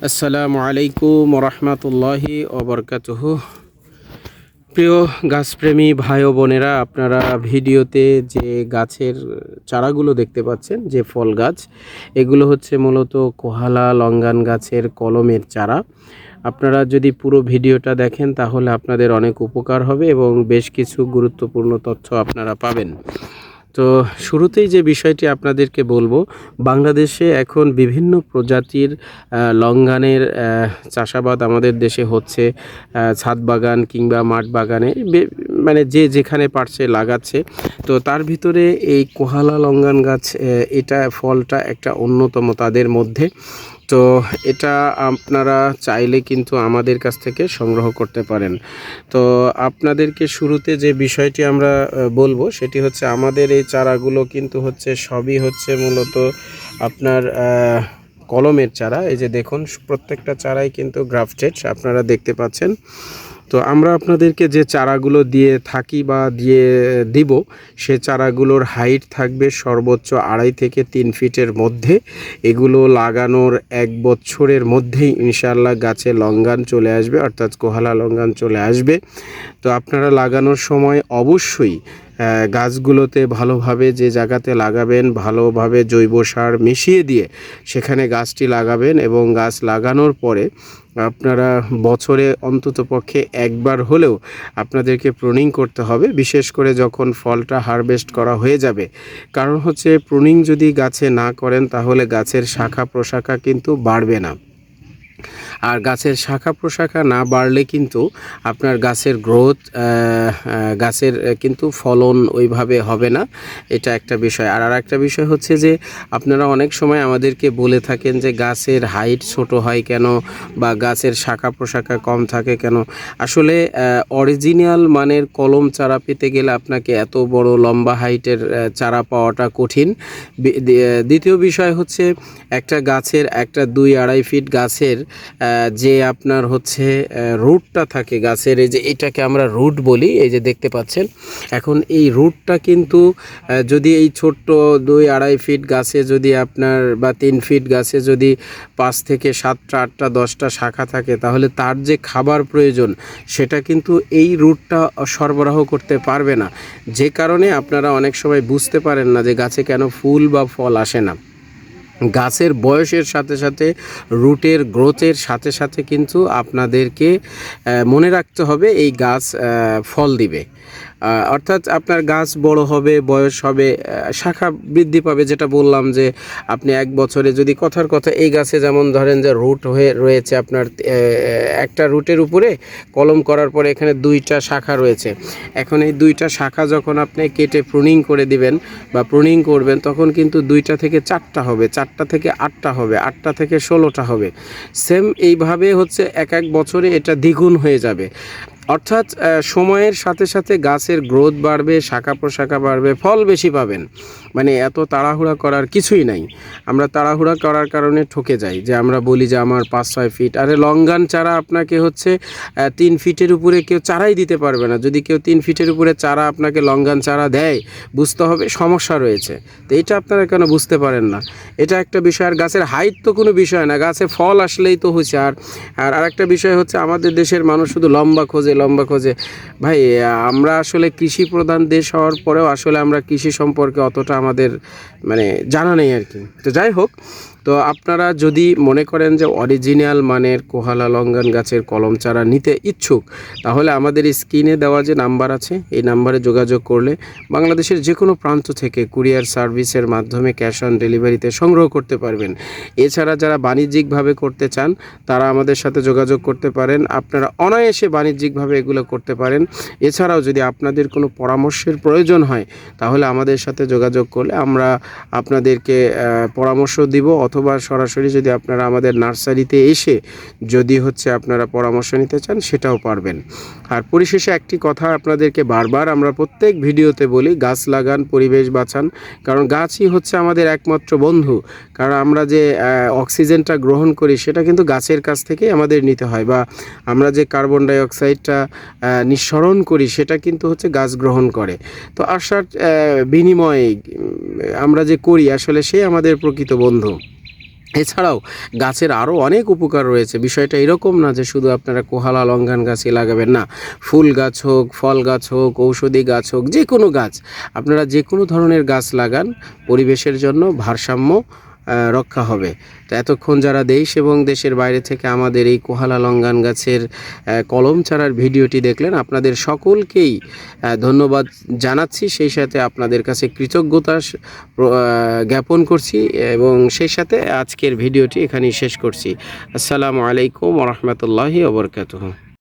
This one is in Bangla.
আসসালামু আলাইকুম রহমতুল্লাহি ওবরকাতুহু। প্রিয় গাছপ্রেমী ভাই ও বোনেরা, আপনারা ভিডিওতে যে গাছের চারাগুলো দেখতে পাচ্ছেন, যে ফল গাছ, এগুলো হচ্ছে মূলত কোহালা লঙ্গান গাছের কলমের চারা। আপনারা যদি পুরো ভিডিওটা দেখেন তাহলে আপনাদের অনেক উপকার হবে এবং বেশ কিছু গুরুত্বপূর্ণ তথ্য আপনারা পাবেন। তো শুরুতেই যে বিষয়টি আপনাদেরকে বলবো, বাংলাদেশে এখন বিভিন্ন প্রজাতির লঙ্ঘানের চাষাবাদ আমাদের দেশে হচ্ছে। ছাদ বাগান কিংবা মাঠ বাগানে মানে যে যেখানে পারছে লাগাচ্ছে। তো তার ভিতরে এই কোহালা লঙ্ঘান গাছ, এটা ফলটা একটা অন্যতম তাদের মধ্যে। তো এটা আপনারা চাইলে কিন্তু আমাদের কাছ থেকে সংগ্রহ করতে পারেন। তো আপনাদেরকে শুরুতে যে বিষয়টি আমরা বলবো সেটি হচ্ছে, আমাদের এই চারাগুলো কিন্তু হচ্ছে সবই হচ্ছে মূলত আপনার কলমের চারা। এই যে দেখুন, প্রত্যেকটা চারাই কিন্তু গ্রাফটেড, আপনারা দেখতে পাচ্ছেন। তো আমরা আপনাদেরকে যে চারাগুলো দিয়ে থাকি বা দিব, সে চারাগুলোর হাইট থাকবে সর্বোচ্চ 2.5 থেকে 3 ফিটের মধ্যে। এগুলো লাগানোর 1 বছরের মধ্যেই ইনশাআল্লাহ গাছে লঙ্ঘান চলে আসবে, অর্থাৎ কোহালা লঙ্ঘান চলে আসবে। তো আপনারা লাগানোর সময় অবশ্যই গাছগুলোতে ভালোভাবে, যে জায়গাতে লাগাবেন, ভালোভাবে জৈব সার মিশিয়ে দিয়ে সেখানে গাছটি লাগাবেন। এবং গাছ লাগানোর পরে আপনারা বছরে অন্ততপক্ষে একবার হলেও আপনাদেরকে প্রুনিং করতে হবে, বিশেষ করে যখন ফলটা হারভেস্ট করা হয়ে যাবে। কারণ হচ্ছে, প্রুনিং যদি গাছে না করেন তাহলে গাছের শাখা প্রশাখা কিন্তু বাড়বে না। আর গাছের শাখা প্রশাখা না বাড়লে কিন্তু আপনার গাছের গ্রোথ, গাছের কিন্তু ফলন ওইভাবে হবে না। এটা একটা বিষয়। আর একটা বিষয় হচ্ছে যে, আপনারা অনেক সময় আমাদেরকে বলে থাকেন যে গাছের হাইট ছোট হয় কেন, বা গাছের শাখা প্রশাখা কম থাকে কেন। আসলে অরিজিনাল মানের কলম চারা পেতে গেলে আপনাকে এত বড় লম্বা হাইটের চারা পাওয়াটা কঠিন। দ্বিতীয় বিষয় হচ্ছে, একটা গাছের, একটা 2-2.5 ফিট গাছের যে আপনার হচ্ছে রুটটা থাকে গাছের, এই যে এটাকে আমরা রুট বলি, এই যে দেখতে পাচ্ছেন। এখন এই রুটটা কিন্তু যদি এই ছোট্ট 2-2.5 ফিট গাছে যদি আপনার, বা 3 ফিট গাছে যদি 5 থেকে 7টা 8টা 10টা শাখা থাকে, তাহলে তার যে খাবার প্রয়োজন সেটা কিন্তু এই রুটটা সরবরাহ করতে পারবে না। যে কারণে আপনারা অনেক সময় বুঝতে পারেন না যে গাছে কেন ফুল বা ফল আসে না। গাছের বয়সের সাথে সাথে, রুটের গ্রোথের সাথে সাথে কিন্তু আপনাদেরকে মনে রাখতে হবে এই গাছ ফল দিবে। অর্থাৎ আপনার গাছ বড় হবে, বয়স হবে, শাখা বৃদ্ধি পাবে। যেটা বললাম যে আপনি 1 বছরে যদি, কথার কথা, এই গাছে যেমন ধরেন যে রুট হয়ে রয়েছে আপনার, একটা রুটের উপরে কলম করার পরে এখানে 2টা শাখা রয়েছে। এখন এই 2টা শাখা যখন আপনি কেটে প্রুনিং করে দিবেন বা প্রুনিং করবেন, তখন কিন্তু 2টা থেকে 4টা হবে, 4টা থেকে 8টা হবে, 8টা থেকে 16টা হবে। সেম এইভাবে হচ্ছে এক বছরে এটা দ্বিগুণ হয়ে যাবে। অর্থাৎ সময়ের সাথে সাথে গাছের গ্রোথ বাড়বে, শাখা প্রশাখা বাড়বে, ফল বেশি পাবেন। মানে এত তাড়াহুড়া করার কিছুই নাই। আমরা তাড়াহুড়া করার কারণে ঠকে যাই, যে আমরা বলি যে আমার 5-6 ফিট। আরে লঙ্ঘান চারা আপনাকে হচ্ছে 3 ফিটের উপরে কেউ চারাই দিতে পারবে না। যদি কেউ 3 ফিটের উপরে চারা আপনাকে লঙ্ঘান চারা দেয়, বুঝতে হবে সমস্যা রয়েছে। তো এটা আপনারা কেন বুঝতে পারেন না? এটা একটা বিষয়। আর গাছের হাইট তো কোনো বিষয় না, গাছে ফল আসলেই তো হচ্ছে। আর আরেকটা বিষয় হচ্ছে, আমাদের দেশের মানুষ শুধু লম্বা খোঁজে, লম্বা খোঁজে। ভাই, আমরা আসলে কৃষি প্রধান দেশ হওয়ার পরেও আসলে আমরা কৃষি সম্পর্কে অতটা আমাদের মানে জানা নেই আর কি। তো যাই হোক, তো আপনারা যদি মনে করেন যে অরিজিনাল মানের কোহালা লঙ্ঘান গাছের কলম চারা নিতে ইচ্ছুক, তাহলে আমাদের স্ক্রিনে দেওয়া যে নাম্বার আছে, এই নাম্বারে যোগাযোগ করলে বাংলাদেশের যে কোনো প্রান্ত থেকে কুরিয়ার সার্ভিসের মাধ্যমে ক্যাশ অন ডেলিভারিতে সংগ্রহ করতে পারবেন। এছাড়া যারা বাণিজ্যিকভাবে করতে চান, তারা আমাদের সাথে যোগাযোগ করতে পারেন। আপনারা অনায়াসে বাণিজ্যিকভাবে এগুলো করতে পারেন। এছাড়াও যদি আপনাদের কোনো পরামর্শের প্রয়োজন হয়, তাহলে আমাদের সাথে যোগাযোগ করলে আমরা আপনাদেরকে পরামর্শ দিব, অথবা সরাসরি যদি আপনারা আমাদের নার্সারিতে এসে যদি হচ্ছে আপনারা পরামর্শ নিতে চান, সেটাও পারবেন। আর পরিশেষে একটি কথা আপনাদেরকে বারবার আমরা প্রত্যেক ভিডিওতে বলি, গাছ লাগান, পরিবেশ বাঁচান। কারণ গাছই হচ্ছে আমাদের একমাত্র বন্ধু। কারণ আমরা যে অক্সিজেনটা গ্রহণ করি, সেটা কিন্তু গাছের কাছ থেকেই আমাদের নিতে হয়, বা আমরা যে কার্বন ডাই অক্সাইডটা নিঃসরণ করি, সেটা কিন্তু হচ্ছে গাছ গ্রহণ করে। তো আসার বিনিময়ে আমরা যে করি, আসলে সে আমাদের প্রকৃত বন্ধু। এছাড়াও গাছের আরও অনেক উপকার রয়েছে। বিষয়টা এরকম না যে শুধু আপনারা কোহালা লঙ্ঘন গাছই লাগাবেন, না, ফুল গাছ হোক, ফল গাছ হোক, ঔষধি গাছ হোক, যে কোনো গাছ, আপনারা যে কোনো ধরনের গাছ লাগান, পরিবেশের জন্য ভারসাম্য রক্ষা হবে। তো এতক্ষণ যারা দেশ এবং দেশের বাইরে থেকে আমাদের এই কোহালা লঙ্ঘন গাছের কলম চারার ভিডিওটি দেখলেন, আপনাদের সকলকেই ধন্যবাদ জানাচ্ছি। সেই সাথে আপনাদের কাছে কৃতজ্ঞতা জ্ঞাপন করছি এবং সেই সাথে আজকের ভিডিওটি এখানেই শেষ করছি। আসসালামু আলাইকুম ওয়া রাহমাতুল্লাহি ওয়া বারাকাতুহু।